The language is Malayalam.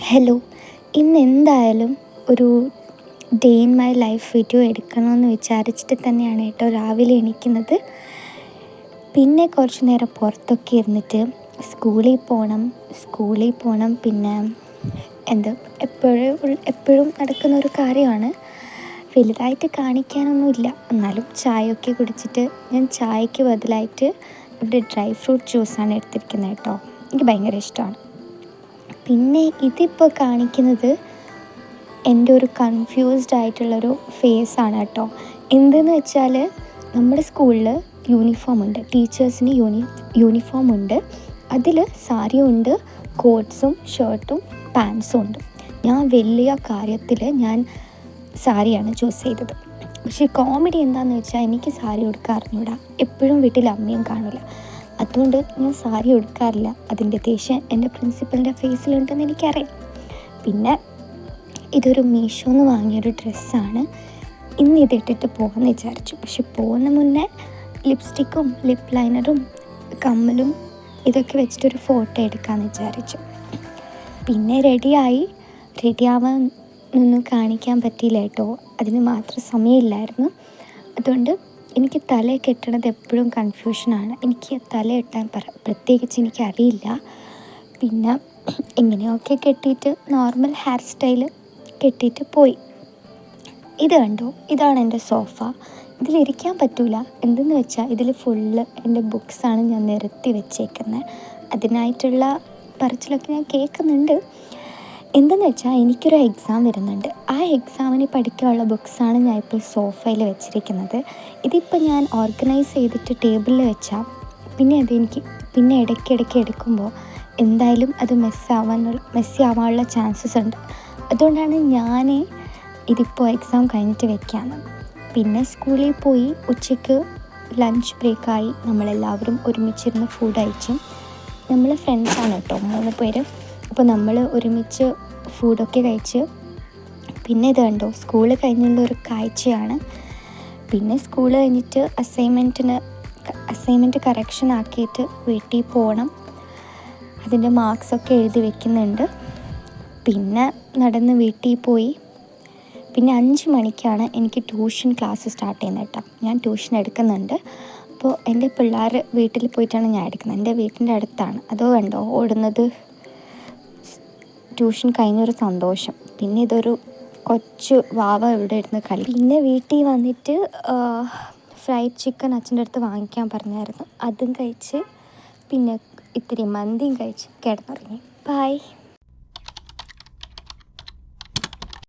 ഹലോ. ഇന്ന് എന്തായാലും ഒരു day in my life video എടുക്കണമെന്ന് വിചാരിച്ചിട്ട് തന്നെയാണ് കേട്ടോ രാവിലെ എണീക്കുന്നത്. പിന്നെ കുറച്ച് നേരം പുറത്തൊക്കെ ഇരുന്നിട്ട് സ്കൂളിൽ പോകണം പിന്നെ എപ്പോഴും നടക്കുന്ന ഒരു കാര്യമാണ്. വലുതായിട്ട് കാണിക്കാനൊന്നുമില്ല, എന്നാലും ചായയൊക്കെ കുടിച്ചിട്ട് ഞാൻ ചായക്ക് ബദലായിട്ട് ഇവിടെ ഡ്രൈ ഫ്രൂട്ട് ജ്യൂസാണ് എടുത്തിരിക്കുന്നത് കേട്ടോ. എനിക്ക് ഭയങ്കര ഇഷ്ടമാണ്. പിന്നെ ഇതിപ്പോൾ കാണിക്കുന്നത് എൻ്റെ ഒരു കൺഫ്യൂസ്ഡ് ആയിട്ടുള്ളൊരു ഫേസാണ് കേട്ടോ. എന്തെന്ന് വെച്ചാൽ നമ്മുടെ സ്കൂളിൽ യൂണിഫോം ഉണ്ട്, ടീച്ചേഴ്സിന് യൂണിഫോം ഉണ്ട്. അതിൽ സാരിയും ഉണ്ട്, കോട്ട്സും ഷർട്ടും പാൻസും ഉണ്ട്. ഞാൻ വലിയ കാര്യത്തിൽ സാരിയാണ് ചൂസ് ചെയ്തത്. പക്ഷേ കോമഡി എന്താണെന്ന് വെച്ചാൽ എനിക്ക് സാരി ഉടുക്കാൻ അറിഞ്ഞൂടാ. എപ്പോഴും വീട്ടിൽ അമ്മയും കാണില്ല, അതുകൊണ്ട് ഞാൻ സാരി ഉടുക്കാറില്ല. അതിൻ്റെ ദേഷ്യം എൻ്റെ പ്രിൻസിപ്പലിൻ്റെ ഫേസിലുണ്ടെന്ന് എനിക്കറിയാം. പിന്നെ ഇതൊരു മീഷോന്ന് വാങ്ങിയൊരു ഡ്രസ്സാണ്. ഇന്ന് ഇതിട്ടിട്ട് പോകാമെന്ന് വിചാരിച്ചു. പക്ഷെ പോകുന്ന മുന്നേ ലിപ്സ്റ്റിക്കും ലിപ്പ് ലൈനറും കമ്മലും ഇതൊക്കെ വെച്ചിട്ടൊരു ഫോട്ടോ എടുക്കാമെന്ന് വിചാരിച്ചു. പിന്നെ റെഡിയാവാനൊന്നും കാണിക്കാൻ പറ്റിയില്ല കേട്ടോ. അതിന് മാത്രം സമയമില്ലായിരുന്നു. അതുകൊണ്ട് എനിക്ക് തല കെട്ടണത് എപ്പോഴും കൺഫ്യൂഷനാണ്. എനിക്ക് തല കെട്ടാൻ പ്രത്യേകിച്ച് എനിക്കറിയില്ല. പിന്നെ എങ്ങനെയൊക്കെ കെട്ടിയിട്ട് നോർമൽ ഹെയർ സ്റ്റൈൽ കെട്ടിയിട്ട് പോയി. ഇത് കണ്ടോ, ഇതാണ് എൻ്റെ സോഫ. ഇതിലിരിക്കാൻ പറ്റില്ല. എന്തെന്ന് വെച്ചാൽ ഇതിൽ ഫുള്ള് എൻ്റെ ബുക്സാണ് ഞാൻ നിരത്തി വെച്ചേക്കുന്നത്. അതിനായിട്ടുള്ള പറച്ചിലൊക്കെ ഞാൻ കേൾക്കുന്നുണ്ട്. എന്തെന്ന് വെച്ചാൽ എനിക്കൊരു എക്സാം വരുന്നുണ്ട്. ആ എക്സാമിന് പഠിക്കാനുള്ള ബുക്സാണ് ഞാൻ ഇപ്പോൾ സോഫയിൽ വെച്ചിരിക്കുന്നത്. ഇതിപ്പോൾ ഞാൻ ഓർഗനൈസ് ചെയ്തിട്ട് ടേബിളിൽ വെച്ചാൽ പിന്നെ ഇടയ്ക്കിടയ്ക്ക് എടുക്കുമ്പോൾ എന്തായാലും അത് മെസ്സി ആവാനുള്ള ചാൻസസ് ഉണ്ട്. അതുകൊണ്ടാണ് ഞാൻ ഇതിപ്പോൾ എക്സാം കഴിഞ്ഞിട്ട് വെക്കാമെന്ന്. പിന്നെ സ്കൂളിൽ പോയി ഉച്ചയ്ക്ക് ലഞ്ച് ബ്രേക്കായി നമ്മളെല്ലാവരും ഒരുമിച്ചിരുന്ന് ഫുഡ് കഴിച്ചു. നമ്മൾ ഫ്രണ്ട്സാണ് കേട്ടോ, 3 പേര്. അപ്പോൾ നമ്മൾ ഒരുമിച്ച് ഫുഡൊക്കെ കഴിച്ച് പിന്നെ ഇത് കണ്ടോ, സ്കൂൾ കഴിഞ്ഞുള്ള ഒരു കാഴ്ചയാണ്. പിന്നെ സ്കൂൾ കഴിഞ്ഞിട്ട് അസൈൻമെൻറ്റ് കറക്ഷൻ ആക്കിയിട്ട് വീട്ടിൽ പോകണം. അതിൻ്റെ മാർക്സൊക്കെ എഴുതി വെക്കുന്നുണ്ട്. പിന്നെ നടന്ന് വീട്ടിൽ പോയി. പിന്നെ 5 മണിക്കാണ് എനിക്ക് ട്യൂഷൻ ക്ലാസ് സ്റ്റാർട്ട് ചെയ്യുന്നത് കേട്ടോ. ഞാൻ ട്യൂഷൻ എടുക്കുന്നുണ്ട്. അപ്പോൾ എൻ്റെ പിള്ളേർ വീട്ടിൽ പോയിട്ടാണ് ഞാൻ എടുക്കുന്നത്. എൻ്റെ വീട്ടിൻ്റെ അടുത്താണ്. അതോ കണ്ടോ ഓടുന്നത്, ട്യൂഷൻ കഴിഞ്ഞൊരു സന്തോഷം. പിന്നെ ഇതൊരു കൊച്ചു വാവ ഇവിടെ ഇരുന്ന് കളി. പിന്നെ വീട്ടിൽ വന്നിട്ട് ഫ്രൈഡ് ചിക്കൻ അച്ഛൻ്റെ അടുത്ത് വാങ്ങിക്കാൻ പറഞ്ഞായിരുന്നു. അതും കഴിച്ച് പിന്നെ ഇത്തിരി മന്തിയും കഴിച്ച് കിടന്നുറങ്ങി. ബൈ.